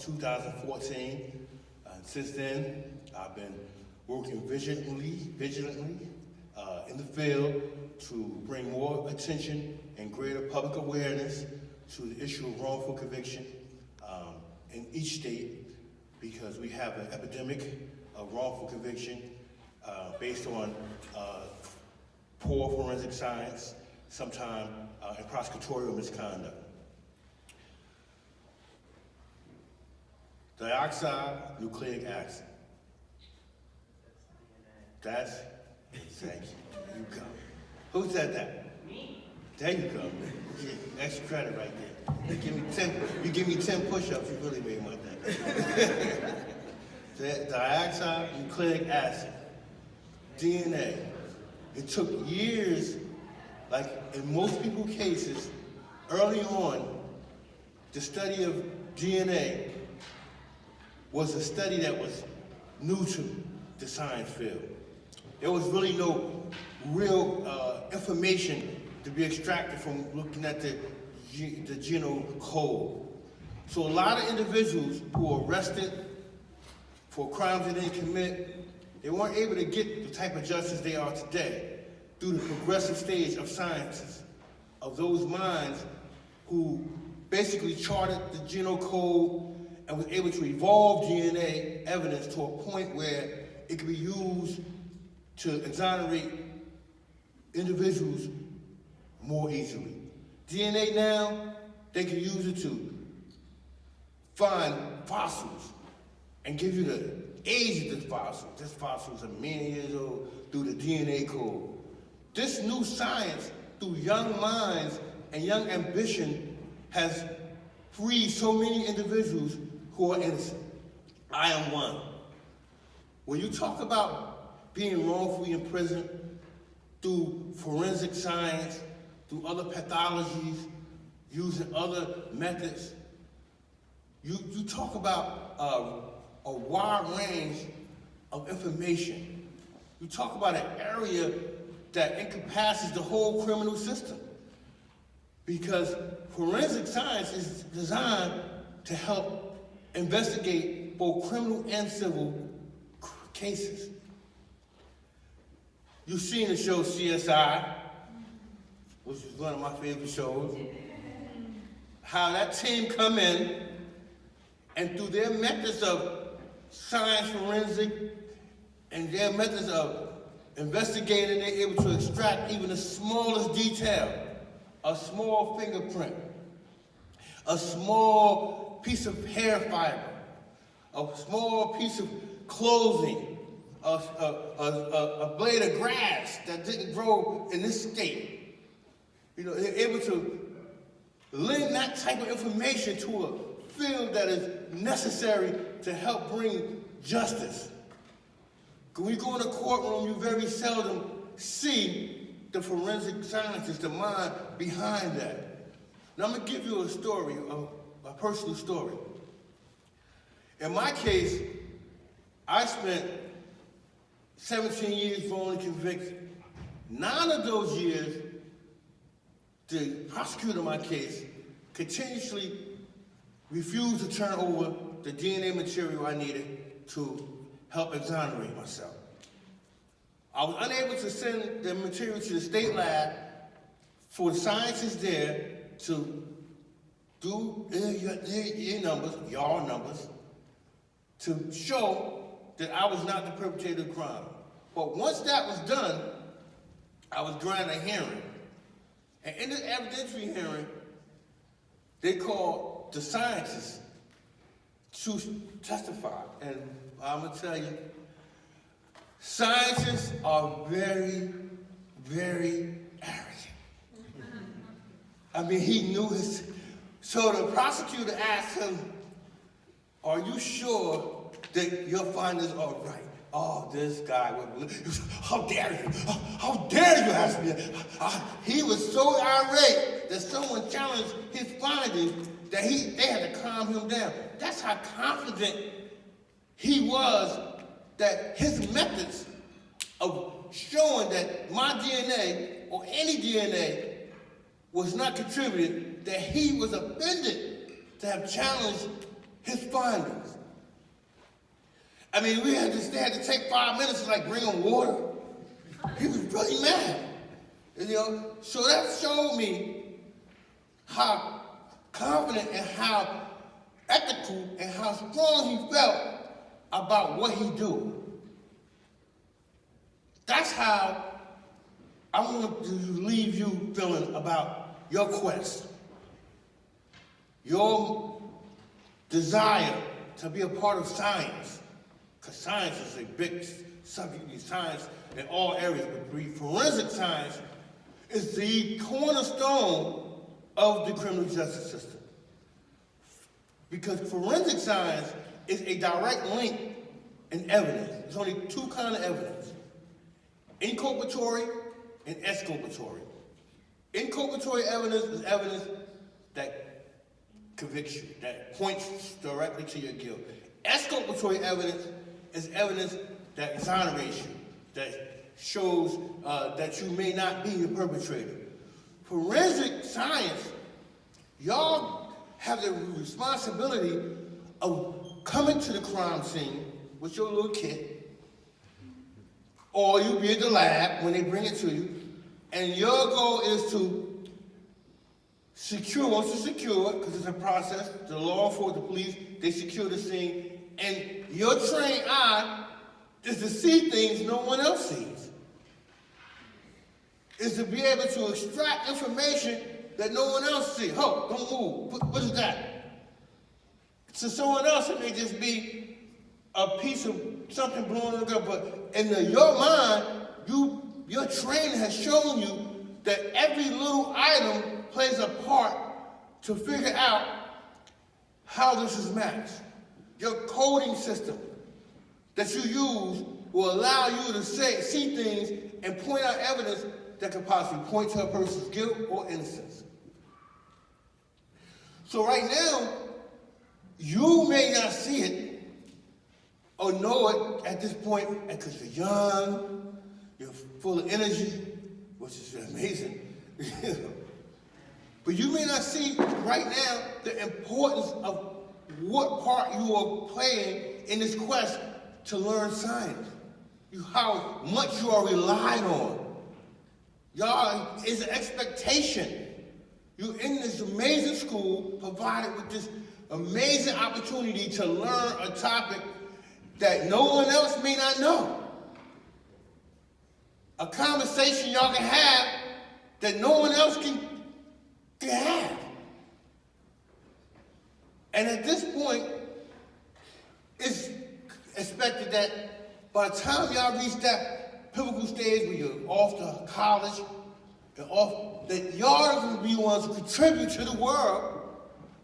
2014. And since then, I've been working vigilantly in the field to bring more attention and greater public awareness to the issue of wrongful conviction in each state, because we have an epidemic of wrongful conviction based on poor forensic science, sometimes and prosecutorial misconduct. Deoxynucleic acid. That's, thank you. You go. Who said that? Me. There you go. Yeah, extra credit right there. You give me 10 push-ups, you really made my day. Deoxynucleic acid, DNA. It took years, like in most people's cases, early on, the study of DNA was a study that was new to the science field. There was really no real information to be extracted from looking at the genome code. So a lot of individuals who were arrested for crimes they didn't commit, they weren't able to get the type of justice they are today through the progressive stage of sciences, of those minds who basically charted the genome code and was able to evolve DNA evidence to a point where it could be used to exonerate individuals more easily. DNA now, they can use it to find fossils and give you the age of this fossil. This fossil is a million years old through the DNA code. This new science, through young minds and young ambition, has freed so many individuals who are innocent. I am one. When you talk about being wrongfully imprisoned through forensic science, through other pathologies, using other methods, you talk about a wide range of information. You talk about an area that encompasses the whole criminal system, because forensic science is designed to help investigate both criminal and civil cases. You've seen the show CSI, which is one of my favorite shows, how that team come in and through their methods of science forensic and their methods of investigating, they're able to extract even the smallest detail, a small fingerprint, a small piece of hair fiber, a small piece of clothing, a blade of grass that didn't grow in this state. You know, they're able to lend that type of information to a field that is necessary to help bring justice. When you go in a courtroom, you very seldom see the forensic scientist, the mind behind that. Now I'm gonna give you a story, a personal story. In my case, I spent 17 years wrongly convicted. 9 of those years, the prosecutor in my case continuously refused to turn over the DNA material I needed to help exonerate myself. I was unable to send the material to the state lab for the scientists there to do your numbers, y'all numbers, to show that I was not the perpetrator of the crime. But once that was done, I was granted a hearing. And in the evidentiary hearing, they called the scientists to testify. And I'm gonna tell you, scientists are very, very arrogant. I mean, he knew his. So the prosecutor asked him, "Are you sure that your findings are right?" Oh, this guy, how dare you? How dare you ask me that? He was so irate that someone challenged his findings that they had to calm him down. That's how confident he was that his methods of showing that my DNA or any DNA was not contributed, that he was offended to have challenged his findings. I mean, they had to take 5 minutes to like bring him water. He was really mad. And, so that showed me how confident and how ethical and how strong he felt about what he do. That's how I want to leave you feeling about your quest, your desire to be a part of science, because science is a big subject in science in all areas, but forensic science is the cornerstone of the criminal justice system. Because forensic science is a direct link in evidence. There's only two kinds of evidence: inculpatory and exculpatory. Inculpatory evidence is evidence that convicts you, that points directly to your guilt. Exculpatory evidence is evidence that exonerates you, that shows that you may not be the perpetrator. Forensic science, y'all have the responsibility of coming to the crime scene with your little kit, or you be at the lab when they bring it to you, and your goal is to secure, once you secure it, because it's a process, the law enforcement, the police, they secure the scene, and your trained eye is to see things no one else sees. Is to be able to extract information that no one else sees. Oh, don't move. What is that? To someone else, it may just be a piece of something blowing in the ground, but in your mind, your training has shown you that every little item plays a part to figure out how this is matched. Your coding system that you use will allow you to see things and point out evidence that could possibly point to a person's guilt or innocence. So right now, you may not see it or know it at this point because you're young, you're full of energy, which is amazing. But you may not see right now the importance of what part you are playing in this quest to learn science. How much you are relied on. Y'all, it's an expectation. You're in this amazing school, provided with this amazing opportunity to learn a topic that no one else may not know. A conversation y'all can have that no one else can have. And at this point, it's expected that by the time y'all reach that pivotal stage where you're off to college, that y'all are going to be the ones who contribute to the world,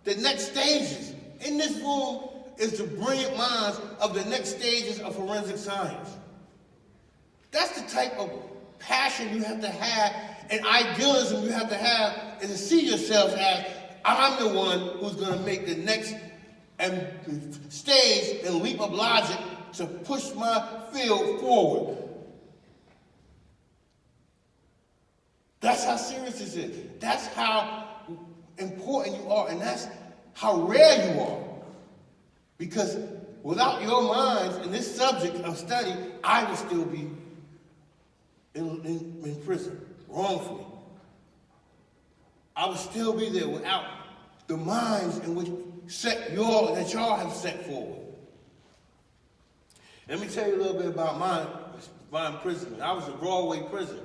the next stages. In this room is the brilliant minds of the next stages of forensic science. That's the type of passion you have to have and idealism you have to have, and to see yourself as, I'm the one who's going to make the next stage and leap of logic to push my field forward. That's how serious this is. That's how important you are, and that's how rare you are. Because without your minds in this subject of study, I would still be in prison, wrongfully. I would still be there without the minds in which that y'all have set forward. Let me tell you a little bit about my imprisonment. I was in Broadway prison.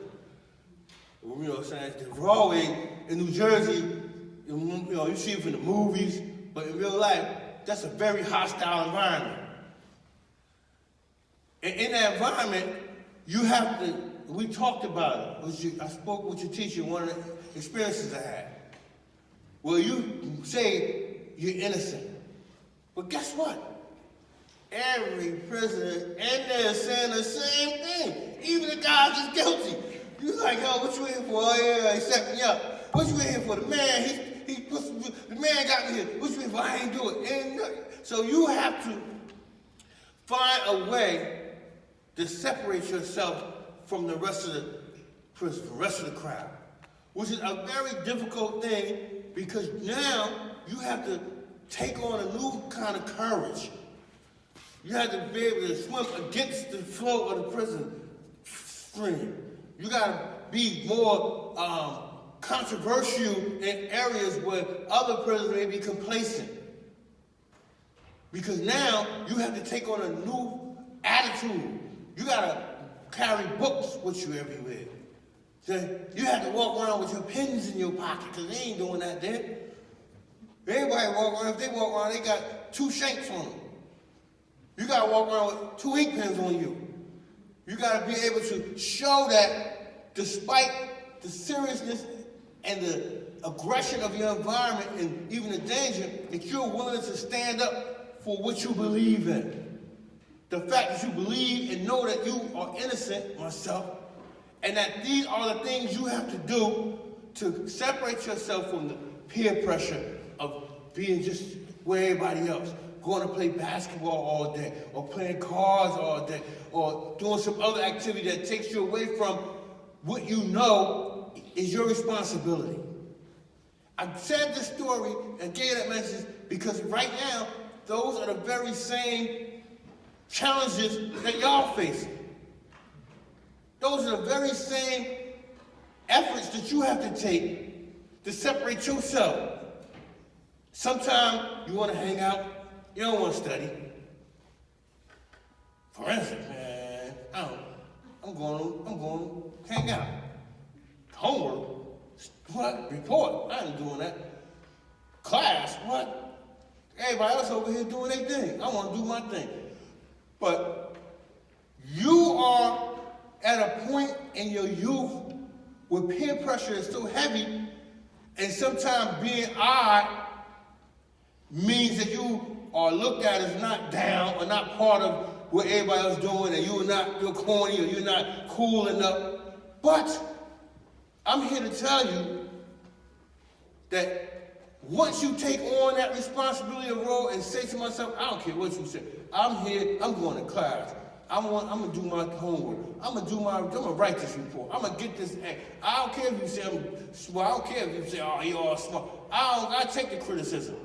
You know what I'm saying? Broadway in New Jersey, you see it from the movies, but in real life, that's a very hostile environment. And in that environment, you have to, we talked about it. I spoke with your teacher, one of the experiences I had. Well, you say you're innocent. But guess what? Every prisoner in there is saying the same thing. Even the guy that's guilty. You're like, yo, what you in for? Oh, yeah, he set me up. What you in here for? The man got me here. What you in for? I ain't do it. And so you have to find a way to separate yourself from the rest of the prison, the rest of the crowd, which is a very difficult thing because now you have to take on a new kind of courage. You have to be able to swim against the flow of the prison stream. You got to be more controversial in areas where other prisoners may be complacent. Because now you have to take on a new attitude. You got to carry books with you everywhere. So you have to walk around with your pens in your pocket, because they ain't doing that there. Everybody walk around, if they walk around, they got 2 shanks on them. You got to walk around with 2 ink pens on you. You got to be able to show that despite the seriousness and the aggression of your environment and even the danger, that you're willing to stand up for what you believe in. The fact that you believe and know that you are innocent, myself, and that these are the things you have to do to separate yourself from the peer pressure of being just where everybody else. Going to play basketball all day, or playing cards all day, or doing some other activity that takes you away from what you know is your responsibility. I said this story and gave that message because right now, those are the very same challenges that y'all face. Those are the very same efforts that you have to take to separate yourself. Sometimes you want to hang out. You don't want to study. For instance, man, I'm going to hang out. Homework? What? Report? I ain't doing that. Class? What? Everybody else over here doing their thing. I want to do my thing. But you are at a point in your youth where peer pressure is so heavy, and sometimes being odd means that you are looked at as not down or not part of what everybody else is doing, and you're corny or you're not cool enough. But I'm here to tell you that once you take on that responsibility of role and say to myself, I don't care what you say, I'm here, I'm going to class. I'm gonna do my homework. I'm gonna write this report. I'm gonna get this A. I don't care if you say I'm smart. I don't care if you say, oh, you're all smart. I take the criticism.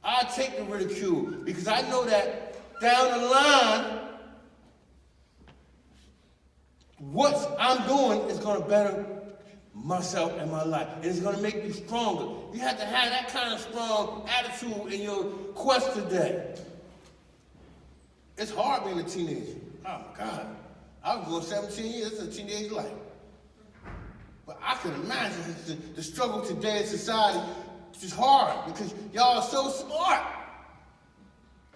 I take the ridicule, because I know that down the line, what I'm doing is going to better myself and my life. And it's going to make me stronger. You have to have that kind of strong attitude in your quest today. It's hard being a teenager. Oh, my God. I was going 17 years. It's a teenage life. But I can imagine the struggle today in society. It's hard because y'all are so smart.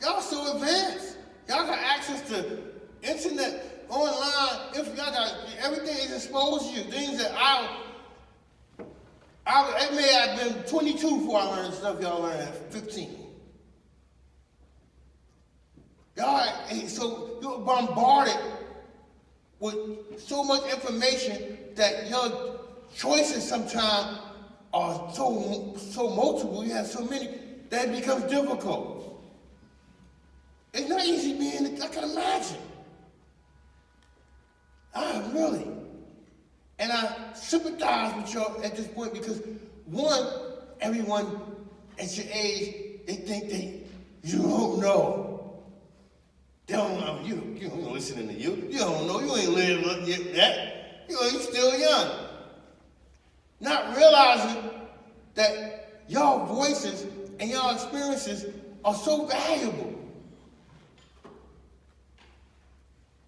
Y'all are so advanced. Y'all got access to internet, online. If y'all got everything is exposed to you. Things that it may have been 22 before I learned stuff y'all learned at 15. So you're bombarded with so much information that your choices sometimes are so multiple, you have so many, that it becomes difficult. It's not easy being, I can imagine. Really. And I sympathize with y'all at this point because, one, everyone at your age, they think you don't know. They don't know you. You don't listening to you. You don't know. You ain't lived yet. You're still young. Not realizing that y'all voices and y'all experiences are so valuable.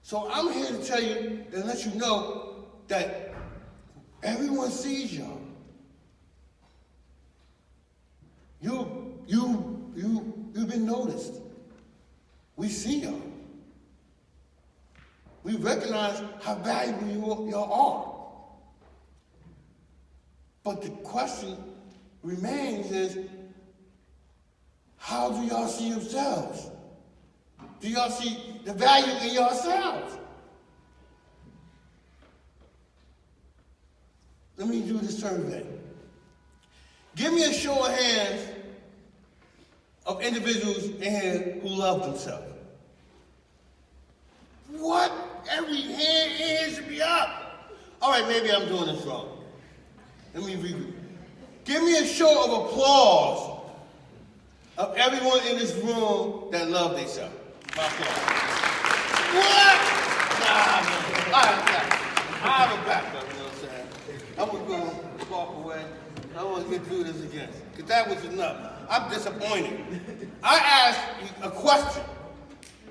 So I'm here to tell you and let you know that everyone sees y'all. You've been noticed. We see y'all. We recognize how valuable y'all are. But the question remains is, how do y'all see yourselves? Do y'all see the value in yourselves? Let me do the survey. Give me a show of hands of individuals in here who love themselves. What? Every hand should be up. All right, maybe I'm doing this wrong. Let me read it. Give me a show of applause of everyone in this room that love themselves. What? Nah, man. I have a backup, you know what I'm saying? I'm going to walk away. I don't want to get through this again, because that was enough. I'm disappointed. I asked a question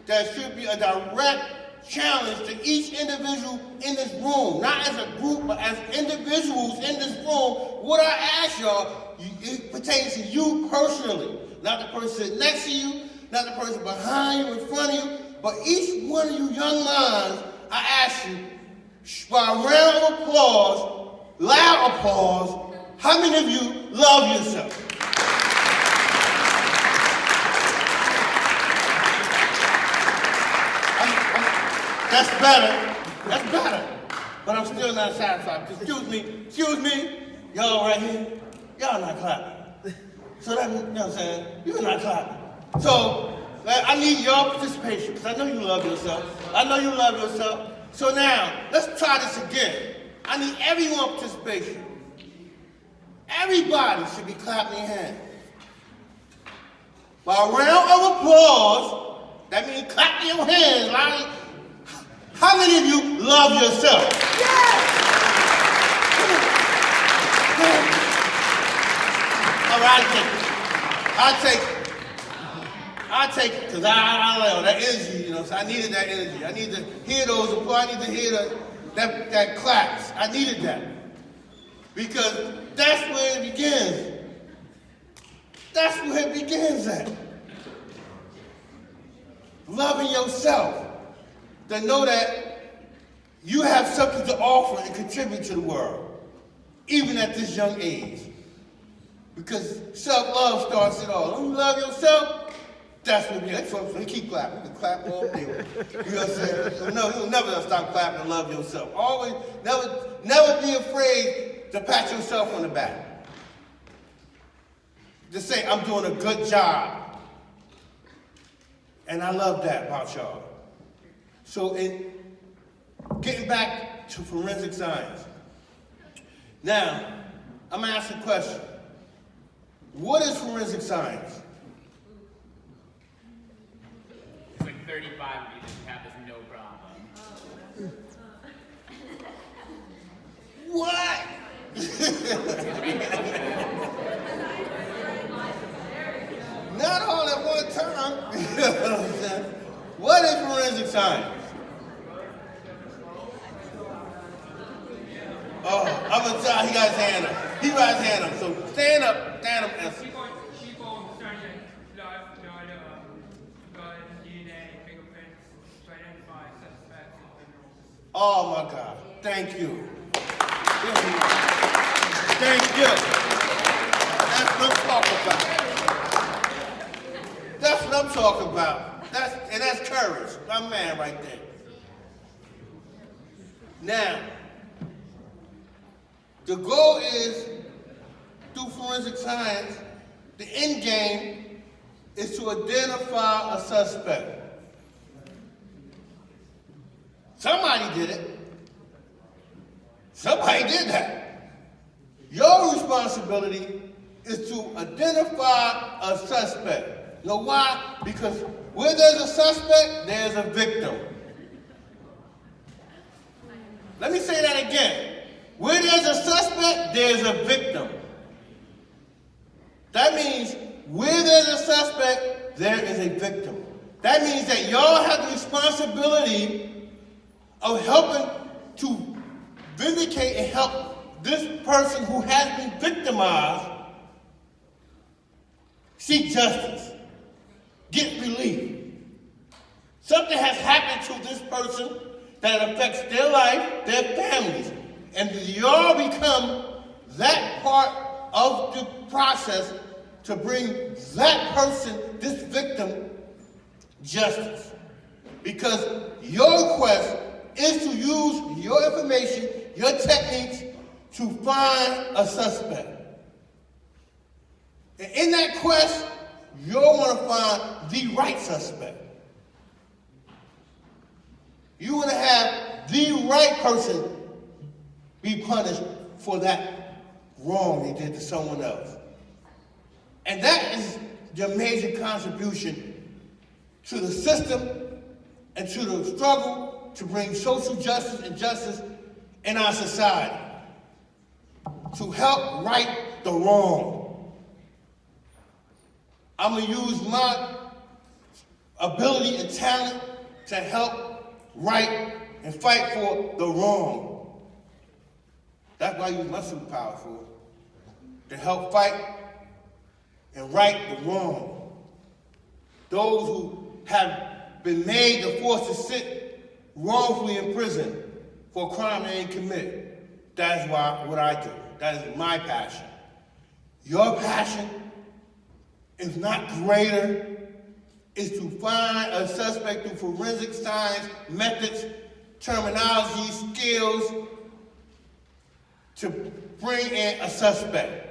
that should be a direct challenge to each individual in this room, not as a group, but as individuals in this room. What I ask y'all, it pertains to you personally, not the person sitting next to you, not the person behind you, in front of you, but each one of you young minds, I ask you, by a round of applause, loud applause, how many of you love yourself? That's better. That's better. But I'm still not satisfied. Excuse me, y'all right here, y'all not clapping. So that, you know what I'm saying? You're not clapping. So I need your participation, because I know you love yourself. I know you love yourself. So now, let's try this again. I need everyone's participation. Everybody should be clapping their hands. By a round of applause, that means clap your hands loudly. How many of you love yourself? Yes! All right, I take it, because I love that energy, you know, so I needed that energy. I need to hear those applause, I need to hear that claps. I needed that. Because that's where it begins. That's where it begins at. Loving yourself. To know that you have something to offer and contribute to the world, even at this young age. Because self-love starts it all. When you love yourself, that's what it is. So keep clapping. You can clap all day. You know what I'm saying? You'll never stop clapping and love yourself. Always, never be afraid to pat yourself on the back. To say, I'm doing a good job. And I love that about y'all. So in getting back to forensic science, now, I'm going to ask a question. What is forensic science? It's like 35 of you just have this no problem. What? Not all at one time. You know what I'm saying? What is forensic science? Oh, I'm going to tell he got his hand up. He got his hand up. So stand up. And People starting to blood, DNA, fingerprints to identify suspects and criminals. oh my God. Thank you. Thank you. That's what I'm talking about. That's what I'm talking about. That's courage. My man right there. Now, the goal is, through forensic science, the end game is to identify a suspect. Somebody did it. Somebody did that. Your responsibility is to identify a suspect. You know why? Because where there's a suspect, there's a victim. Let me say that again. Where there's a suspect, there's a victim. That means where there's a suspect, there is a victim. That means that y'all have the responsibility of helping to vindicate and help this person who has been victimized seek justice, get relief. Something has happened to this person that affects their life, their families. And y'all become that part of the process to bring that person, this victim, justice. Because your quest is to use your information, your techniques, to find a suspect. And in that quest, you'll want to find the right suspect. You want to have the right person be punished for that wrong they did to someone else. And that is their major contribution to the system and to the struggle to bring social justice and justice in our society, to help right the wrong. I'm going to use my ability and talent to help right and fight for the wrong. That's what I use my superpower for, to help fight and right the wrong. Those who have been made the forced to sit wrongfully in prison for a crime they didn't commit. That is what I do. That is my passion. Your passion is not greater, is to find a suspect through forensic science, methods, terminology, skills, to bring in a suspect,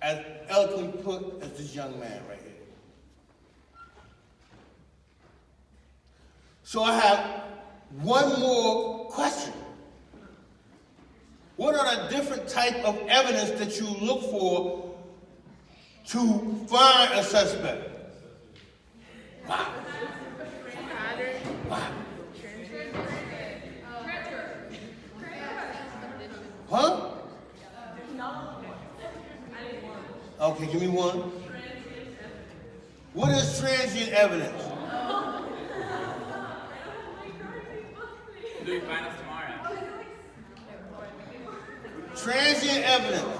as eloquently put as this young man right here. So I have one more question. What are the different type of evidence that you look for to find a suspect? Wow. Wow. Huh? Okay, give me one. What is transient evidence? Louis, find us tomorrow. Transient evidence.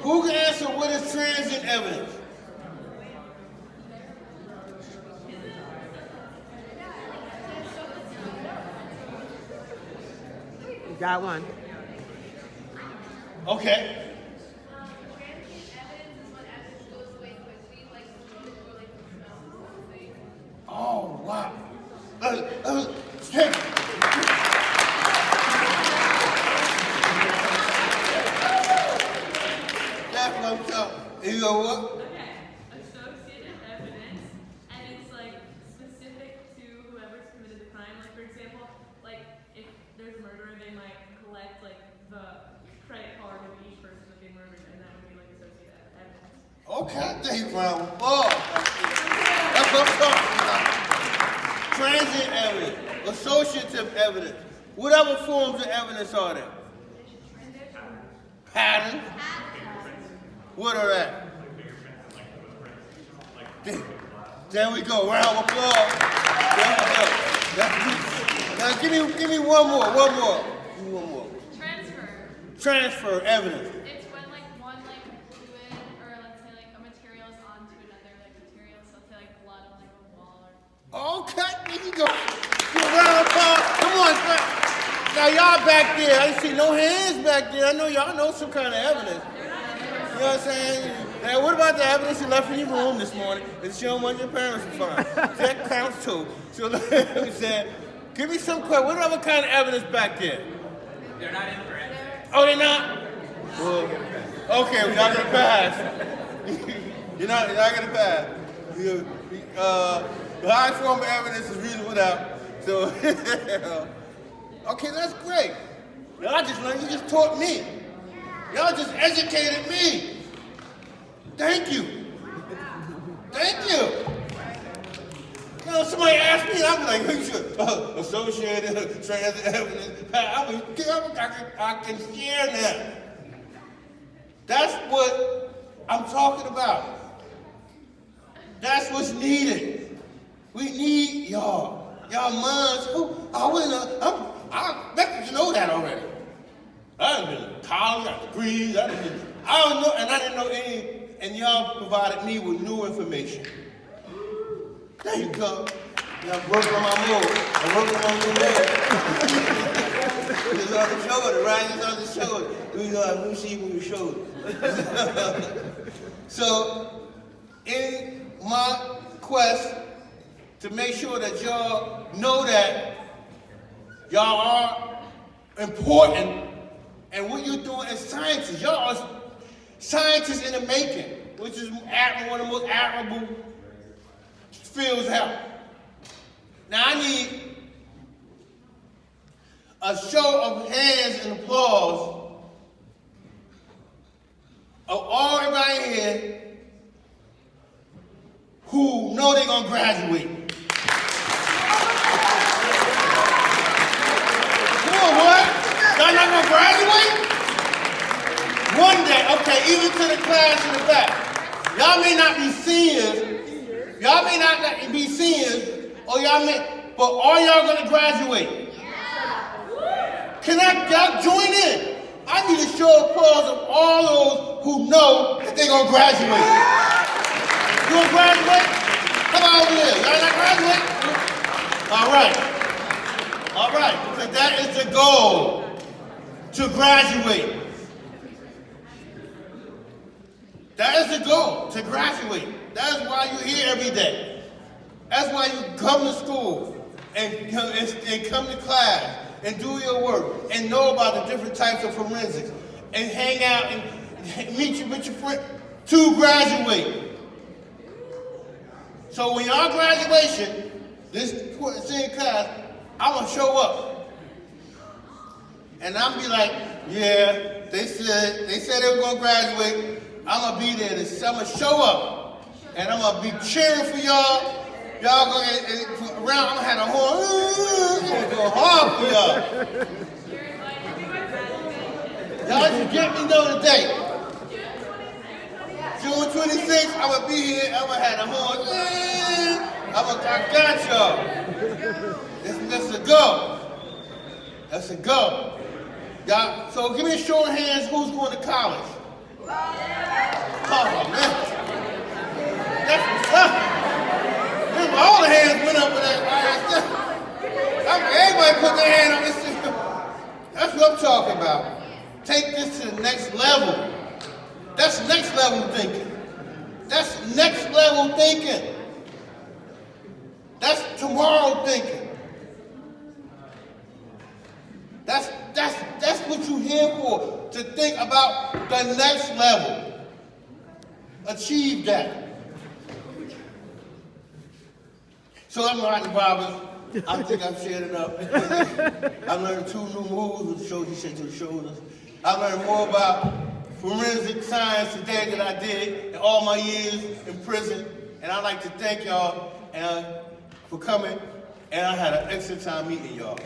Who can answer what is transient evidence? You got one. Okay. Oh, wow. That's what I'm talking. You know what? Okay, associative evidence, and it's like specific to whoever's committed the crime. Like for example, like if there's a murderer, they might collect like the credit card of each person that they murdered, and that would be like associative evidence. Okay, thank you, round of applause. That's what I'm talking about. Transient evidence, associative evidence. What other forms of evidence are there? Patterns. What are that? There we go. Round of applause. There we go. Now give me one more. Give me one more. Transfer evidence. It's when like one like fluid or let's say like a material is onto another like material, so say like blood on like a wall or. Okay, there you go. Give a round of applause. Come on, sir. Now y'all back there. I see no hands back there. I know y'all know some kind of evidence. You know what I'm saying? Now, what about the evidence you left in your room this morning that you don't want your parents to find? That counts too. So let me say, give me some question. What other kind of evidence back there? They're not in for it. Oh, they're not? Well, okay, we're not gonna pass. You're not gonna pass. The high form of evidence is reasonable doubt. So, okay, that's great. Y'all just learned. You just taught me. Y'all just educated me. Thank you. Thank you. You know, somebody asked me, I'm like, who should associated transit evidence? I can share that. That's what I'm talking about. That's what's needed. We need y'all. Y'all minds. I wouldn't know. I expect you know that already. I didn't been to college, I got degrees, I don't know, and I didn't know any, and y'all provided me with new information. There you go. I'm working on my move. I'm working on my move. It's on the shoulder, right? It's on the shoulder. We'll see when you shoulder. So, in my quest to make sure that y'all know that y'all are important, and what you're doing as scientists, y'all are scientists in the making, which is one of the most admirable fields help. Now I need a show of hands and applause of all everybody here know they're gonna graduate? Come on, what? Y'all not gonna graduate? One day, okay, even to the class in the back. Y'all may not be seniors. Y'all may not be seniors, or but are y'all gonna graduate? Can y'all join in? I need a show of applause of all those who know that they're gonna graduate. You gonna graduate? Come on over here. Y'all not graduate? All right, because that is the goal, to graduate. That is the goal, to graduate. That is why you're here every day. That's why you come to school and come to class and do your work and know about the different types of forensics and hang out and meet you with your friend to graduate. So when y'all graduation, this senior class, I'm gonna show up. And I'm be like, yeah, they said they were gonna graduate. I'm gonna be there. I'm gonna show up. And I'm gonna be cheering for y'all. Y'all gonna around, I'm gonna have a horn. I'm gonna go hard for y'all. Y'all should get me know the date. June 26th, I'm gonna be here. I'm gonna have the horn. I got y'all. That's a go. That's a go. Y'all, so give me a show of hands who's going to college. Oh, man. That's what's up. All the hands went up with that. Everybody put their hand on this thing. That's what I'm talking about. Take this to the next level. That's next level thinking. That's next level thinking. That's tomorrow thinking. That's what you're here for, to think about the next level. Achieve that. So I'm Rodney Roberts. I think I've shared enough. I learned 2 new moves with the shoulders, to the shoulders. I learned more about forensic science today than I did in all my years in prison. And I'd like to thank y'all for coming. And I had an excellent time meeting y'all.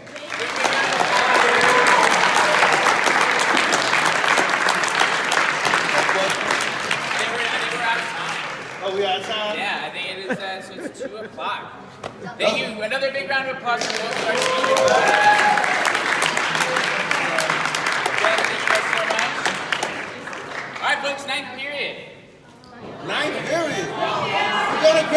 Oh, we out of time? Yeah, I think it is, so it's 2 o'clock. Thank you. Another big round of applause for both of our speakers. Thank you guys so much. All right, folks, 9th period. 9th period? We're gonna